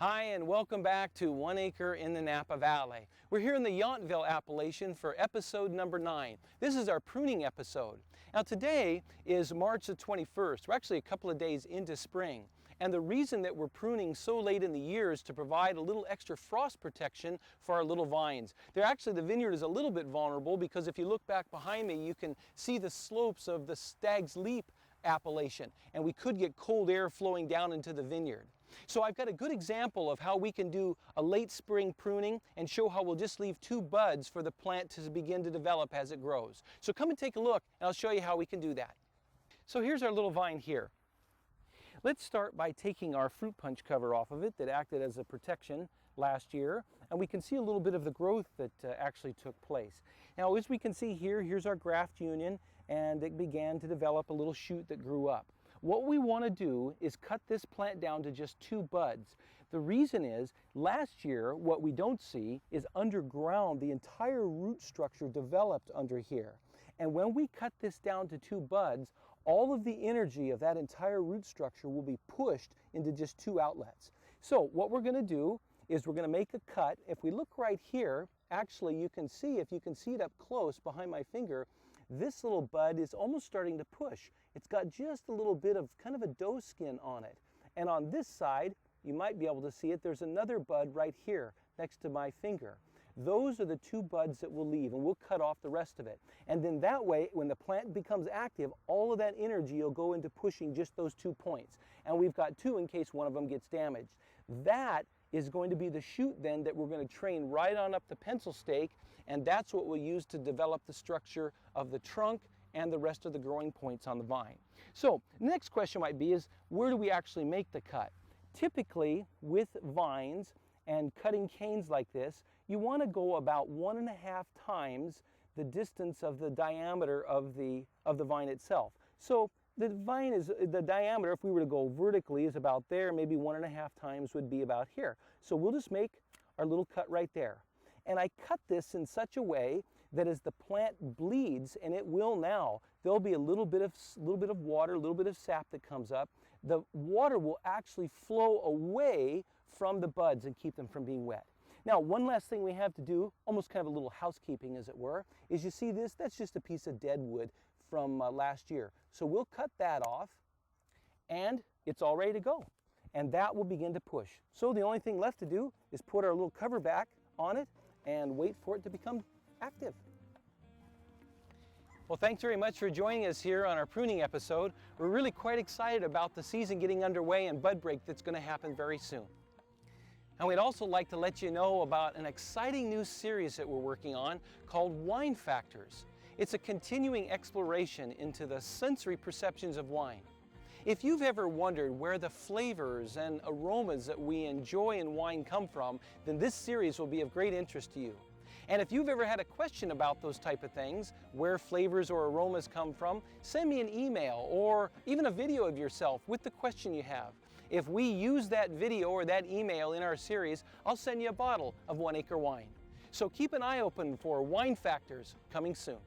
Hi, and welcome back to 1 Acre in the Napa Valley. We're here in the Yountville appellation for episode number 9. This is our pruning episode. Now today is March the 21st. We're actually a couple of days into spring. And the reason that we're pruning so late in the year is to provide a little extra frost protection for our little vines. The vineyard is a little bit vulnerable because if you look back behind me, you can see the slopes of the Stag's Leap appellation, and we could get cold air flowing down into the vineyard. So I've got a good example of how we can do a late spring pruning and show how we'll just leave 2 buds for the plant to begin to develop as it grows. So come and take a look and I'll show you how we can do that. So here's our little vine here. Let's start by taking our fruit punch cover off of it that acted as a protection last year, and we can see a little bit of the growth that actually took place. Now as we can see here, here's our graft union, and it began to develop a little shoot that grew up. What we want to do is cut this plant down to just 2 buds. The reason is, last year what we don't see is underground the entire root structure developed under here. And when we cut this down to 2 buds, all of the energy of that entire root structure will be pushed into just 2 outlets. So what we're going to do is we're going to make a cut. If we look right here, actually you can see, if you can see it up close behind my finger, this little bud is almost starting to push. It's got just a little bit of kind of a dough skin on it. And on this side, you might be able to see it, there's another bud right here next to my finger. Those are the 2 buds that we'll leave, and we'll cut off the rest of it. And then that way, when the plant becomes active, all of that energy will go into pushing just those 2 points. And we've got 2 in case one of them gets damaged. That is going to be the shoot then that we're going to train right on up the pencil stake, and that's what we'll use to develop the structure of the trunk and the rest of the growing points on the vine. So the next question might be is, where do we actually make the cut? Typically with vines and cutting canes like this, you want to go about 1.5 times the distance of the diameter of the vine itself. So the diameter, if we were to go vertically, is about there. Maybe 1.5 times would be about here. So we'll just make our little cut right there. And I cut this in such a way that as the plant bleeds, and it will now, there'll be a little bit of water, a little bit of sap that comes up. The water will actually flow away from the buds and keep them from being wet. Now, one last thing we have to do, almost kind of a little housekeeping as it were, is you see this? That's just a piece of dead wood from last year. So we'll cut that off, and it's all ready to go. And that will begin to push. So the only thing left to do is put our little cover back on it and wait for it to become active. Well, thanks very much for joining us here on our pruning episode. We're really quite excited about the season getting underway and bud break that's going to happen very soon. And we'd also like to let you know about an exciting new series that we're working on called Wine Factors. It's a continuing exploration into the sensory perceptions of wine. If you've ever wondered where the flavors and aromas that we enjoy in wine come from, then this series will be of great interest to you. And if you've ever had a question about those type of things, where flavors or aromas come from, send me an email or even a video of yourself with the question you have. If we use that video or that email in our series, I'll send you a bottle of 1 Acre wine. So keep an eye open for Wine Factors coming soon.